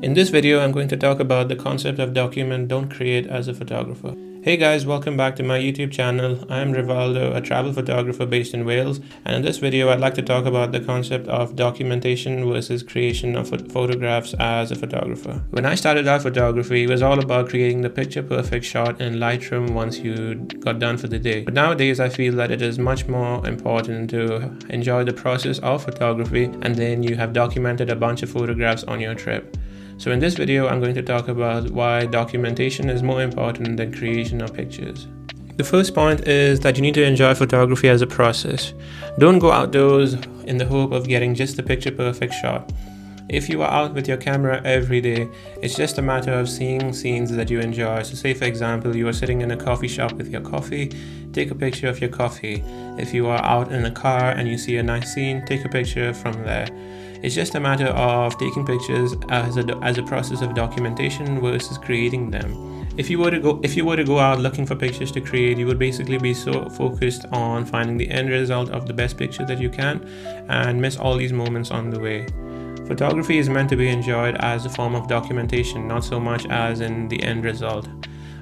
In this video, I'm going to talk about the concept of document, don't create as a photographer. Hey guys, welcome back to my YouTube channel. I'm Rivaldo, a travel photographer based in Wales, and in this video I'd like to talk about the concept of documentation versus creation of photographs as a photographer. When I started out photography, it was all about creating the picture perfect shot in Lightroom once you got done for the day. But nowadays I feel that it is much more important to enjoy the process of photography, and then you have documented a bunch of photographs on your trip. So in this video, I'm going to talk about why documentation is more important than creation of pictures. The first point is that you need to enjoy photography as a process. Don't go outdoors in the hope of getting just the picture perfect shot. If you are out with your camera every day, it's just a matter of seeing scenes that you enjoy. So say for example, you are sitting in a coffee shop with your coffee, take a picture of your coffee. If you are out in a car and you see a nice scene, take a picture from there. It's just a matter of taking pictures as a process of documentation versus creating them. If you were to go out looking for pictures to create, you would basically be so focused on finding the end result of the best picture that you can and miss all these moments on the way. Photography is meant to be enjoyed as a form of documentation, not so much as in the end result.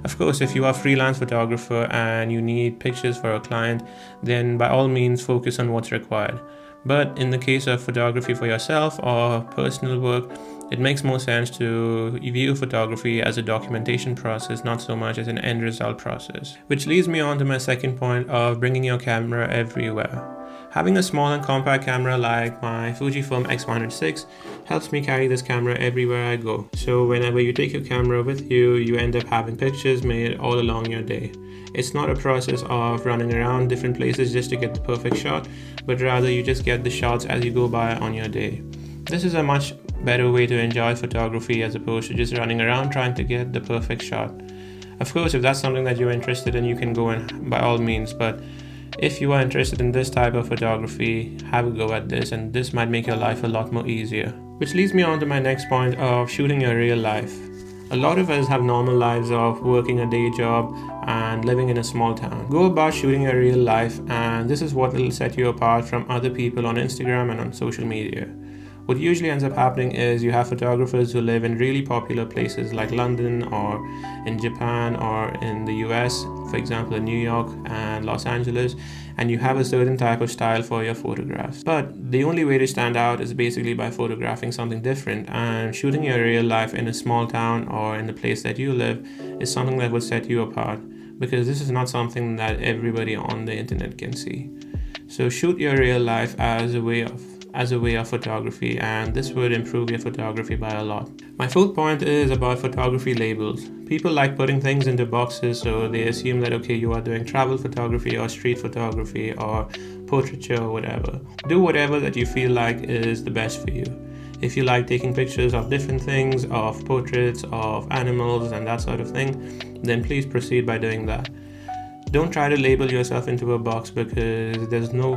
Of course, if you are a freelance photographer and you need pictures for a client, then by all means focus on what's required. But in the case of photography for yourself or personal work, it makes more sense to view photography as a documentation process, not so much as an end result process. Which leads me on to my second point of bringing your camera everywhere. Having a small and compact camera like my Fujifilm X106 helps me carry this camera everywhere I go. So whenever you take your camera with you, you end up having pictures made all along your day. It's not a process of running around different places just to get the perfect shot, but rather you just get the shots as you go by on your day. This is a much better way to enjoy photography as opposed to just running around trying to get the perfect shot. Of course, if that's something that you're interested in, you can go in by all means, but if you are interested in this type of photography, have a go at this, and this might make your life a lot more easier. Which leads me on to my next point of shooting your real life. A lot of us have normal lives of working a day job and living in a small town. Go about shooting your real life, and this is what will set you apart from other people on Instagram and on social media. What usually ends up happening is you have photographers who live in really popular places like London or in Japan or in the US, for example in New York and Los Angeles, and you have a certain type of style for your photographs. But the only way to stand out is basically by photographing something different, and shooting your real life in a small town or in the place that you live is something that would set you apart, because this is not something that everybody on the internet can see. So shoot your real life as a way of photography, and this would improve your photography by a lot. My fourth point is about photography labels. People like putting things into boxes, so they assume that okay, you are doing travel photography or street photography or portraiture or whatever. Do whatever that you feel like is the best for you. If you like taking pictures of different things, of portraits, of animals and that sort of thing, then please proceed by doing that. Don't try to label yourself into a box because there's no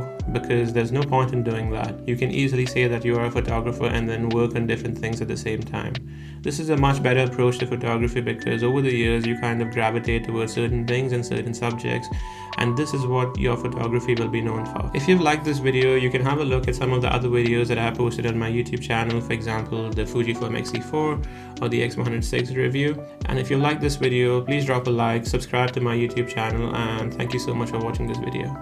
point in doing that. You can easily say that you are a photographer and then work on different things at the same time. This is a much better approach to photography because over the years you kind of gravitate towards certain things and certain subjects, and this is what your photography will be known for. If you've liked this video, you can have a look at some of the other videos that I have posted on my YouTube channel, for example the Fujifilm X-E4 or the X106 review. And if you like this video, please drop a like, subscribe to my YouTube channel, and thank you so much for watching this video.